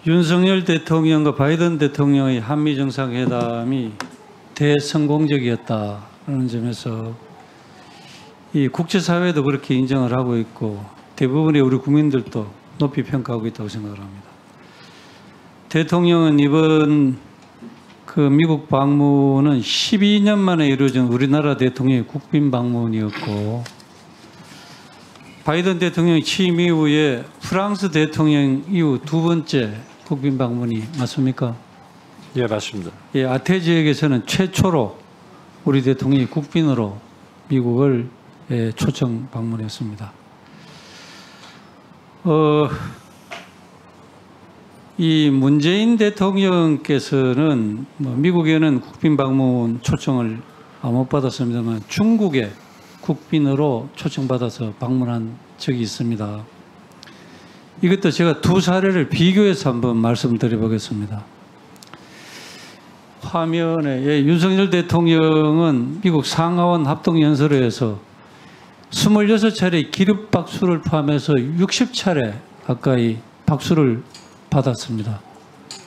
윤석열 대통령과 바이든 대통령의 한미 정상회담이 대성공적이었다는 점에서 이 국제사회도 그렇게 인정을 하고 있고 대부분의 우리 국민들도 높이 평가하고 있다고 생각을 합니다. 대통령은 이번 미국 방문은 12년 만에 이루어진 우리나라 대통령의 국빈 방문이었고, 바이든 대통령 취임 이후에 프랑스 대통령 이후 두 번째 국빈 방문이 맞습니까? 예, 맞습니다. 예, 아태 지역에서는 최초로 우리 대통령이 국빈으로 미국을 초청 방문했습니다. 이 문재인 대통령께서는 미국에는 국빈 방문 초청을 못 받았습니다만 중국에 국빈으로 초청받아서 방문한 적이 있습니다. 이것도 제가 두 사례를 비교해서 한번 말씀드려 보겠습니다. 화면에 윤석열 대통령은 미국 상하원 합동연설회에서 26차례 기립박수를 포함해서 60차례 가까이 박수를 받았습니다.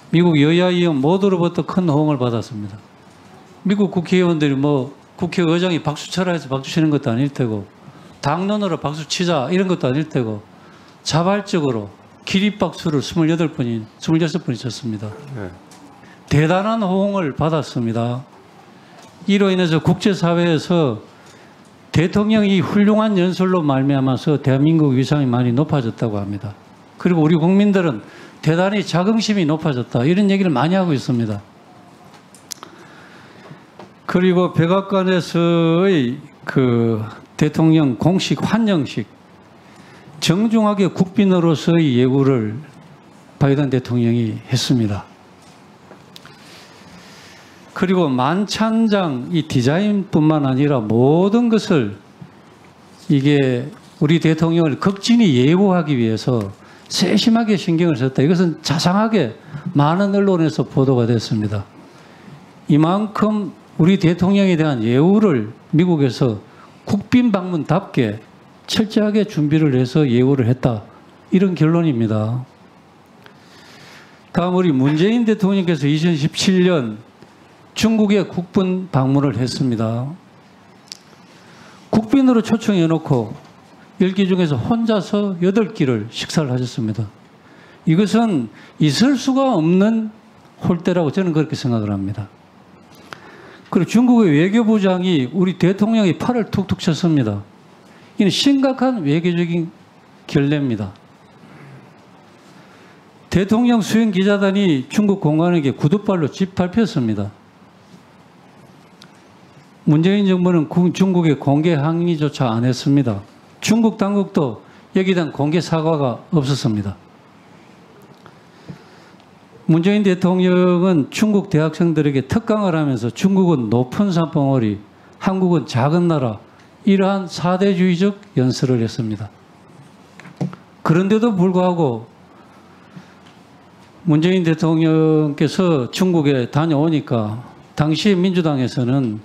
미국 여야 의원 모두로부터 큰 호응을 받았습니다. 미국 국회의원들이 국회의장이 박수 쳐라 해서 박수 치는 것도 아닐 테고, 당론으로 박수 치자 이런 것도 아닐 테고, 자발적으로 기립박수를 26분이 쳤습니다. 네. 대단한 호응을 받았습니다. 이로 인해서 국제사회에서 대통령이 훌륭한 연설로 말미암아서 대한민국 위상이 많이 높아졌다고 합니다. 그리고 우리 국민들은 대단히 자긍심이 높아졌다, 이런 얘기를 많이 하고 있습니다. 그리고 백악관에서의 대통령 공식 환영식, 정중하게 국빈으로서의 예우를 바이든 대통령이 했습니다. 그리고 만찬장 이 디자인뿐만 아니라 모든 것을 이게 우리 대통령을 극진히 예우하기 위해서 세심하게 신경을 썼다. 이것은 자상하게 많은 언론에서 보도가 됐습니다. 이만큼 우리 대통령에 대한 예우를 미국에서 국빈 방문답게 철저하게 준비를 해서 예우를 했다, 이런 결론입니다. 다음 우리 문재인 대통령께서 2017년 중국에 국빈 방문을 했습니다. 국빈으로 초청해놓고 10기 중에서 혼자서 8끼를 식사를 하셨습니다. 이것은 있을 수가 없는 홀대라고 저는 그렇게 생각을 합니다. 그리고 중국의 외교부장이 우리 대통령의 팔을 툭툭 쳤습니다. 이는 심각한 외교적인 결례입니다. 대통령 수행 기자단이 중국 공안에게 구두발로 짓밟혔습니다. 문재인 정부는 중국에 공개 항의조차 안 했습니다. 중국 당국도 여기에 대한 공개 사과가 없었습니다. 문재인 대통령은 중국 대학생들에게 특강을 하면서 중국은 높은 산봉우리, 한국은 작은 나라, 이러한 사대주의적 연설을 했습니다. 그런데도 불구하고 문재인 대통령께서 중국에 다녀오니까 당시 민주당에서는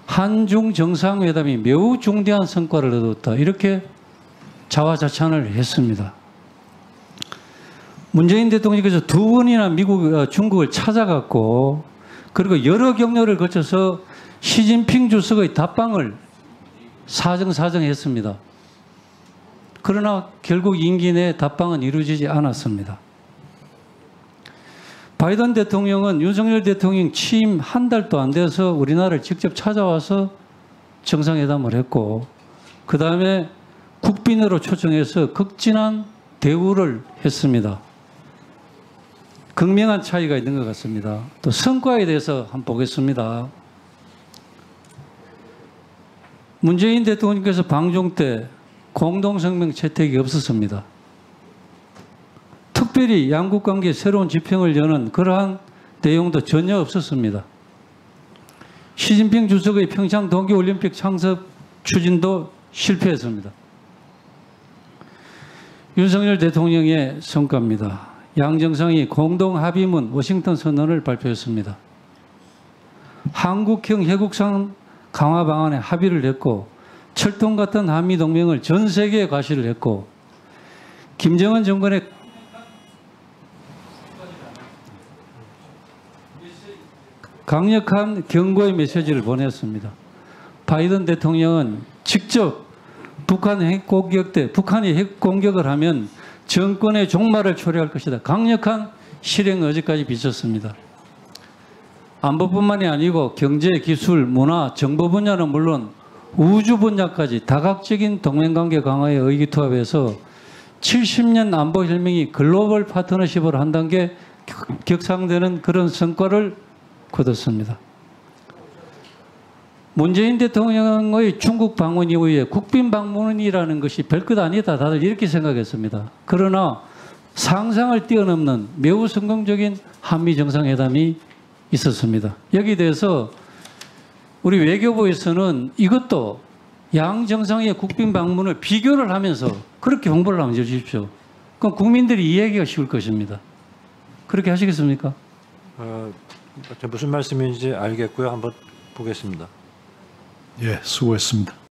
한중 정상회담이 매우 중대한 성과를 얻었다, 이렇게 자화자찬을 했습니다. 문재인 대통령께서 두 번이나 중국을 찾아갔고, 그리고 여러 경로를 거쳐서 시진핑 주석의 답방을 사정사정했습니다. 그러나 결국 임기 내 답방은 이루어지지 않았습니다. 바이든 대통령은 윤석열 대통령 취임 한 달도 안 돼서 우리나라를 직접 찾아와서 정상회담을 했고, 그 다음에 국빈으로 초청해서 극진한 대우를 했습니다. 극명한 차이가 있는 것 같습니다. 또 성과에 대해서 한번 보겠습니다. 문재인 대통령께서 방중 때 공동성명 채택이 없었습니다. 특별히 양국관계에 새로운 지평을 여는 그러한 내용도 전혀 없었습니다. 시진핑 주석의 평창 동계올림픽 참석 추진도 실패했습니다. 윤석열 대통령의 성과입니다. 양 정상이 공동합의문 워싱턴 선언을 발표했습니다. 한국형 해국상 강화 방안에 합의를 했고, 철통 같은 한미 동맹을 전 세계에 과시를 했고, 김정은 정권의 강력한 경고의 메시지를 보냈습니다. 바이든 대통령은 직접 북한이 핵 공격을 하면 정권의 종말을 초래할 것이다. 강력한 실행 의지까지 비쳤습니다. 안보뿐만이 아니고 경제, 기술, 문화, 정보 분야는 물론 우주 분야까지 다각적인 동맹관계 강화에 의기투합해서 70년 안보 혁명이 글로벌 파트너십으로 한 단계 격상되는 그런 성과를 거뒀습니다. 문재인 대통령의 중국 방문 이후에 국빈 방문이라는 것이 별것 아니다. 다들 이렇게 생각했습니다. 그러나 상상을 뛰어넘는 매우 성공적인 한미 정상회담이 있었습니다. 여기에 대해서 우리 외교부에서는 이것도 양 정상의 국빈 방문을 비교를 하면서 그렇게 홍보를 하면 주십시오. 그럼 국민들이 이해하기가 쉬울 것입니다. 그렇게 하시겠습니까? 무슨 말씀인지 알겠고요. 한번 보겠습니다. 예, 수고했습니다.